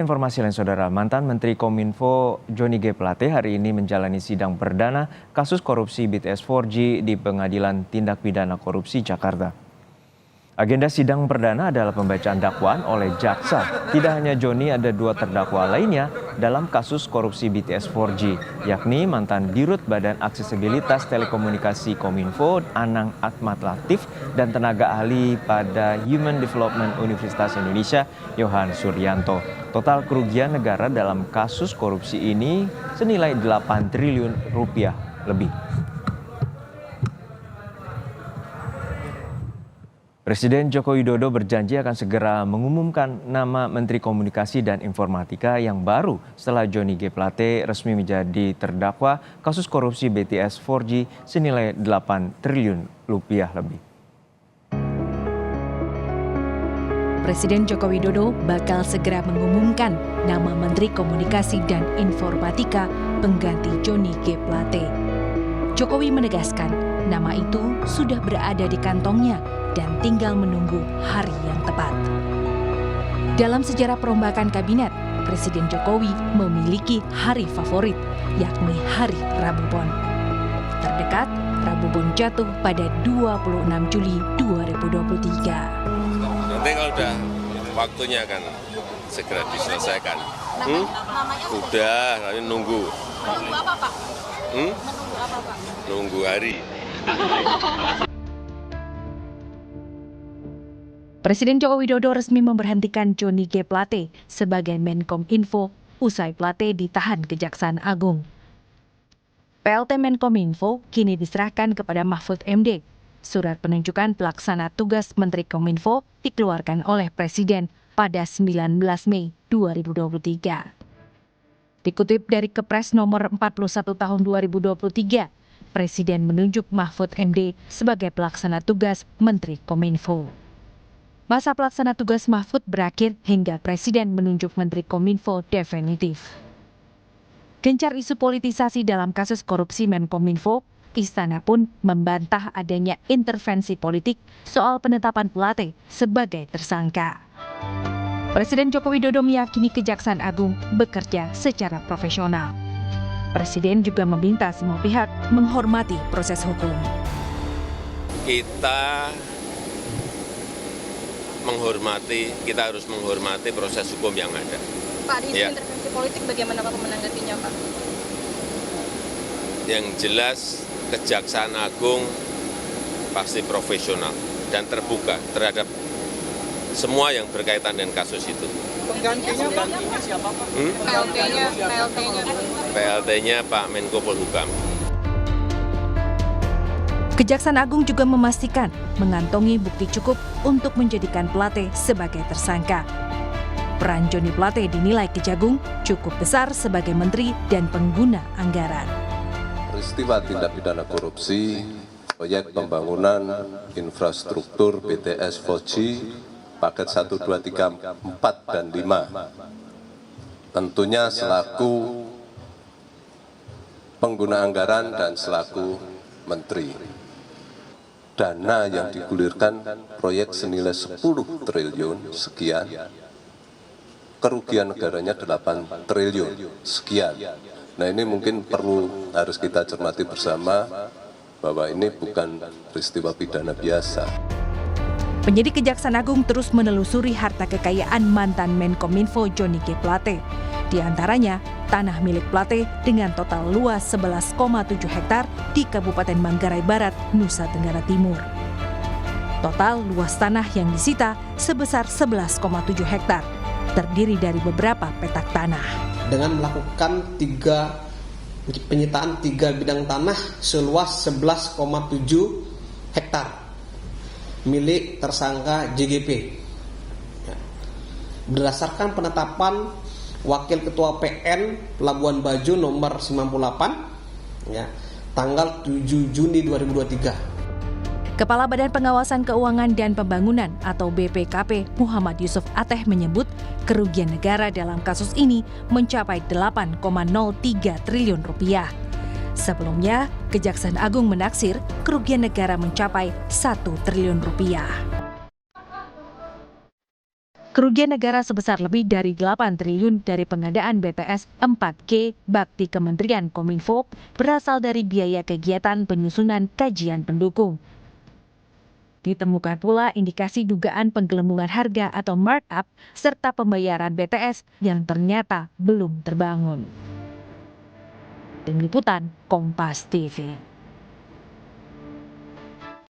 Informasi lain saudara, mantan Menteri Kominfo Johnny G. Plate hari ini menjalani sidang perdana kasus korupsi BTS 4G di Pengadilan Tindak Pidana Korupsi Jakarta. Agenda sidang perdana adalah pembacaan dakwaan oleh jaksa. Tidak hanya Johnny, ada dua terdakwa lainnya dalam kasus korupsi BTS 4G, yakni mantan Dirut Badan Aksesibilitas Telekomunikasi Kominfo Anang Ahmad Latif dan tenaga ahli pada Human Development Universitas Indonesia Yohan Suryanto. Total kerugian negara dalam kasus korupsi ini senilai 8 triliun rupiah lebih. Presiden Joko Widodo berjanji akan segera mengumumkan nama Menteri Komunikasi dan Informatika yang baru setelah Johnny G. Plate resmi menjadi terdakwa kasus korupsi BTS 4G senilai 8 triliun rupiah lebih. Presiden Joko Widodo bakal segera mengumumkan nama Menteri Komunikasi dan Informatika pengganti Johnny G. Plate. Jokowi menegaskan nama itu sudah berada di kantongnya dan tinggal menunggu hari yang tepat. Dalam sejarah perombakan kabinet, Presiden Jokowi memiliki hari favorit, yakni hari Rabu Pon. Terdekat, Rabu Pon jatuh pada 26 Juli 2023. Nanti kalau udah waktunya akan segera diselesaikan. Udah, tapi nunggu. Menunggu apa, Pak? Menunggu apa, Pak? Nunggu hari. Presiden Joko Widodo resmi memberhentikan Johnny G. Plate sebagai Menkom Info usai Plate ditahan Kejaksaan Agung. PLT Menkom Info kini diserahkan kepada Mahfud MD. Surat penunjukan pelaksana tugas Menteri Kominfo dikeluarkan oleh Presiden pada 19 Mei 2023. Dikutip dari Kepres nomor 41 tahun 2023, Presiden menunjuk Mahfud MD sebagai pelaksana tugas Menteri Kominfo. Masa pelaksana tugas Mahfud berakhir hingga Presiden menunjuk Menteri Kominfo definitif. Gencar isu politisasi dalam kasus korupsi Menkominfo, Istana pun membantah adanya intervensi politik soal penetapan Plate sebagai tersangka. Presiden Joko Widodo meyakini Kejaksaan Agung bekerja secara profesional. Presiden juga meminta semua pihak menghormati proses hukum. Kita harus menghormati proses hukum yang ada. Pak, di isu intervensi politik bagaimana Pak menanggapinya, Pak? Yang jelas Kejaksaan Agung pasti profesional dan terbuka terhadap semua yang berkaitan dengan kasus itu. Penggantinya siapa, Pak? PLT-nya Pak Menko Polhukam. Kejaksaan Agung juga memastikan mengantongi bukti cukup untuk menjadikan Plate sebagai tersangka. Peran Johnny Plate dinilai Kejagung cukup besar sebagai menteri dan pengguna anggaran. Peristiwa tindak pidana korupsi, proyek pembangunan infrastruktur BTS 4G, paket 1, 2, 3, 4, dan 5. Tentunya selaku pengguna anggaran dan selaku menteri. Dana yang digulirkan proyek senilai 10 triliun sekian, kerugian negaranya 8 triliun sekian. Nah, ini mungkin harus kita cermati bersama bahwa ini bukan peristiwa pidana biasa. Penyidik Kejaksaan Agung terus menelusuri harta kekayaan mantan Menkominfo Johnny G. Plate. Di antaranya, tanah milik Plate dengan total luas 11,7 hektar di Kabupaten Manggarai Barat, Nusa Tenggara Timur. Total luas tanah yang disita sebesar 11,7 hektar, terdiri dari beberapa petak tanah. Dengan melakukan penyitaan 3 bidang tanah seluas 11,7 hektar milik tersangka JGP. Berdasarkan penetapan Wakil Ketua PN Labuan Bajo nomor 98 tanggal 7 Juni 2023. Kepala Badan Pengawasan Keuangan dan Pembangunan atau BPKP Muhammad Yusuf Ateh menyebut kerugian negara dalam kasus ini mencapai 8,03 triliun rupiah. Sebelumnya, Kejaksaan Agung menaksir kerugian negara mencapai 1 triliun rupiah. Kerugian negara sebesar lebih dari 8 triliun dari pengadaan BTS 4G bakti Kementerian Kominfo berasal dari biaya kegiatan penyusunan kajian pendukung. Ditemukan pula indikasi dugaan penggelembungan harga atau markup serta pembayaran BTS yang ternyata belum terbangun. Tim Liputan Kompas TV.